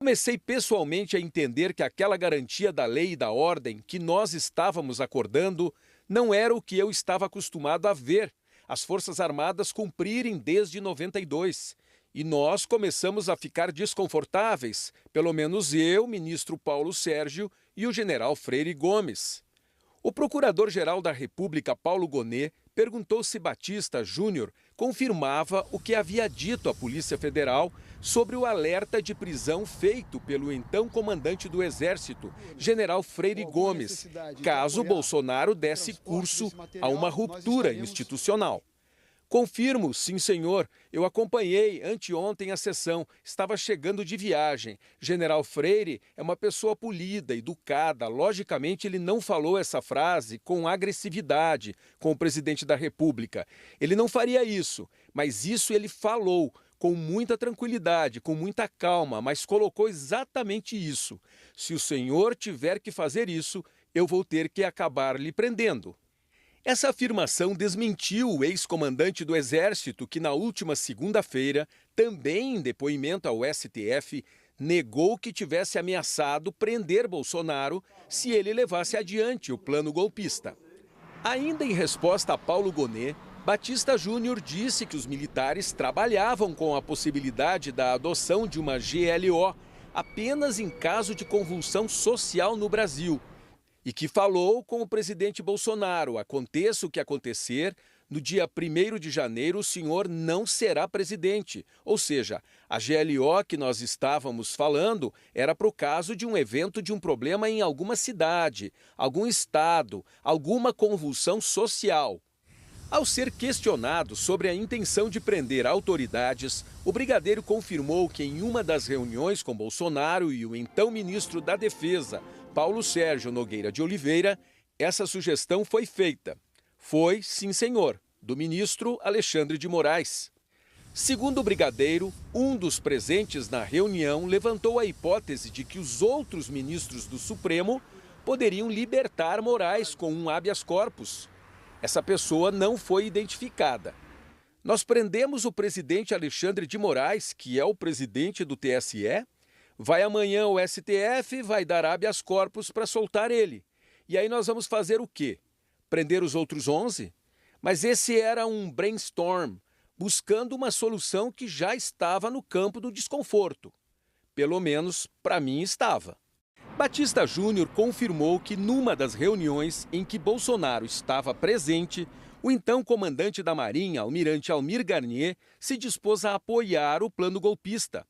Comecei pessoalmente a entender que aquela garantia da lei e da ordem que nós estávamos acordando não era o que eu estava acostumado a ver as Forças Armadas cumprirem desde 92. E nós começamos a ficar desconfortáveis, pelo menos eu, ministro Paulo Sérgio e o general Freire Gomes. O Procurador-Geral da República, Paulo Gonet, perguntou se Batista Júnior confirmava o que havia dito à Polícia Federal sobre o alerta de prisão feito pelo então comandante do Exército, general Freire Gomes, caso Bolsonaro desse curso a uma ruptura institucional. Confirmo, sim, senhor. Eu acompanhei anteontem a sessão. Estava chegando de viagem. General Freire é uma pessoa polida, educada. Logicamente, ele não falou essa frase com agressividade com o presidente da República. Ele não faria isso, mas isso ele falou com muita tranquilidade, com muita calma, mas colocou exatamente isso. Se o senhor tiver que fazer isso, eu vou ter que acabar lhe prendendo. Essa afirmação desmentiu o ex-comandante do Exército, que na última segunda-feira, também em depoimento ao STF, negou que tivesse ameaçado prender Bolsonaro se ele levasse adiante o plano golpista. Ainda em resposta a Paulo Gonet, Batista Júnior disse que os militares trabalhavam com a possibilidade da adoção de uma GLO apenas em caso de convulsão social no Brasil. E que falou com o presidente Bolsonaro, aconteça o que acontecer, no dia 1º de janeiro o senhor não será presidente. Ou seja, a GLO que nós estávamos falando era para o caso de um evento de um problema em alguma cidade, algum estado, alguma convulsão social. Ao ser questionado sobre a intenção de prender autoridades, o brigadeiro confirmou que em uma das reuniões com Bolsonaro e o então ministro da Defesa, Paulo Sérgio Nogueira de Oliveira, essa sugestão foi feita. Foi, sim senhor, do ministro Alexandre de Moraes. Segundo o brigadeiro, um dos presentes na reunião levantou a hipótese de que os outros ministros do Supremo poderiam libertar Moraes com um habeas corpus. Essa pessoa não foi identificada. Nós prendemos o presidente Alexandre de Moraes, que é o presidente do TSE, vai amanhã ao STF, vai dar habeas corpus para soltar ele. E aí nós vamos fazer o quê? Prender os outros 11? Mas esse era um brainstorm, buscando uma solução que já estava no campo do desconforto. Pelo menos, para mim, estava. Batista Júnior confirmou que numa das reuniões em que Bolsonaro estava presente, o então comandante da Marinha, almirante Almir Garnier, se dispôs a apoiar o plano golpista.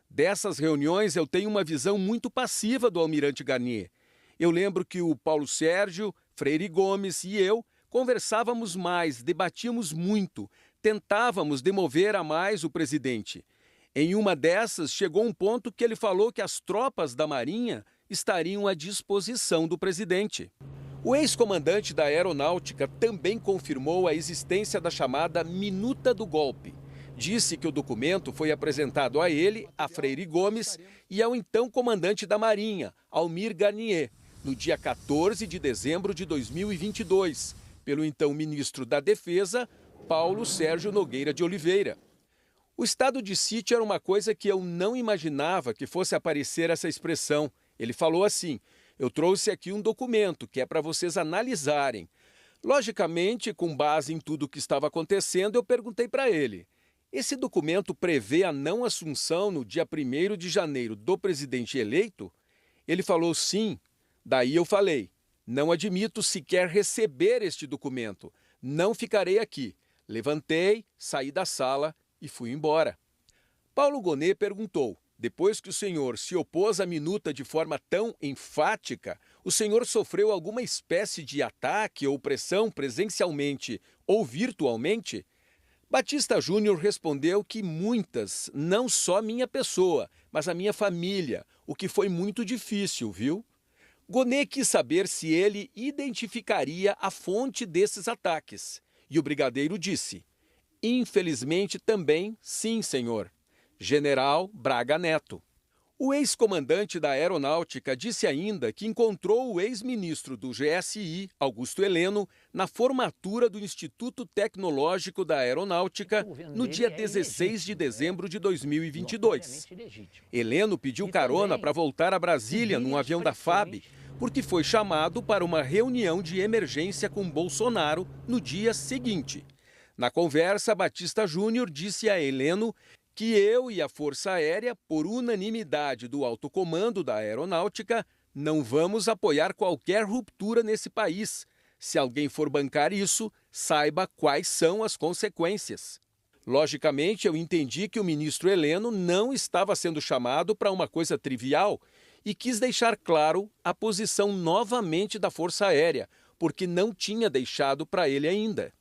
Dessas reuniões eu tenho uma visão muito passiva do almirante Garnier. Eu lembro que o Paulo Sérgio, Freire Gomes e eu conversávamos mais, debatíamos muito, tentávamos demover a mais o presidente. Em uma dessas, chegou um ponto que ele falou que as tropas da Marinha estariam à disposição do presidente. O ex-comandante da Aeronáutica também confirmou a existência da chamada Minuta do Golpe. Disse que o documento foi apresentado a ele, a Freire Gomes e ao então comandante da Marinha, Almir Garnier, no dia 14 de dezembro de 2022, pelo então ministro da Defesa, Paulo Sérgio Nogueira de Oliveira. O estado de sítio era uma coisa que eu não imaginava que fosse aparecer essa expressão. Ele falou assim: eu trouxe aqui um documento que é para vocês analisarem. Logicamente, com base em tudo o que estava acontecendo, eu perguntei para ele: esse documento prevê a não assunção no dia 1º de janeiro do presidente eleito? Ele falou sim. Daí eu falei: não admito sequer receber este documento. Não ficarei aqui. Levantei, saí da sala e fui embora. Paulo Gonet perguntou: depois que o senhor se opôs à minuta de forma tão enfática, o senhor sofreu alguma espécie de ataque ou pressão presencialmente ou virtualmente? Batista Júnior respondeu que muitas, não só minha pessoa, mas a minha família, o que foi muito difícil, viu? Gonet quis saber se ele identificaria a fonte desses ataques. E o brigadeiro disse: infelizmente também, sim, senhor. General Braga Neto. O ex-comandante da Aeronáutica disse ainda que encontrou o ex-ministro do GSI, Augusto Heleno, na formatura do Instituto Tecnológico da Aeronáutica no dia 16 de dezembro de 2022. Heleno pediu carona para voltar a Brasília num avião da FAB, porque foi chamado para uma reunião de emergência com Bolsonaro no dia seguinte. Na conversa, Batista Júnior disse a Heleno que eu e a Força Aérea, por unanimidade do alto comando da Aeronáutica, não vamos apoiar qualquer ruptura nesse país. Se alguém for bancar isso, saiba quais são as consequências. Logicamente, eu entendi que o ministro Heleno não estava sendo chamado para uma coisa trivial e quis deixar claro a posição novamente da Força Aérea, porque não tinha deixado para ele ainda.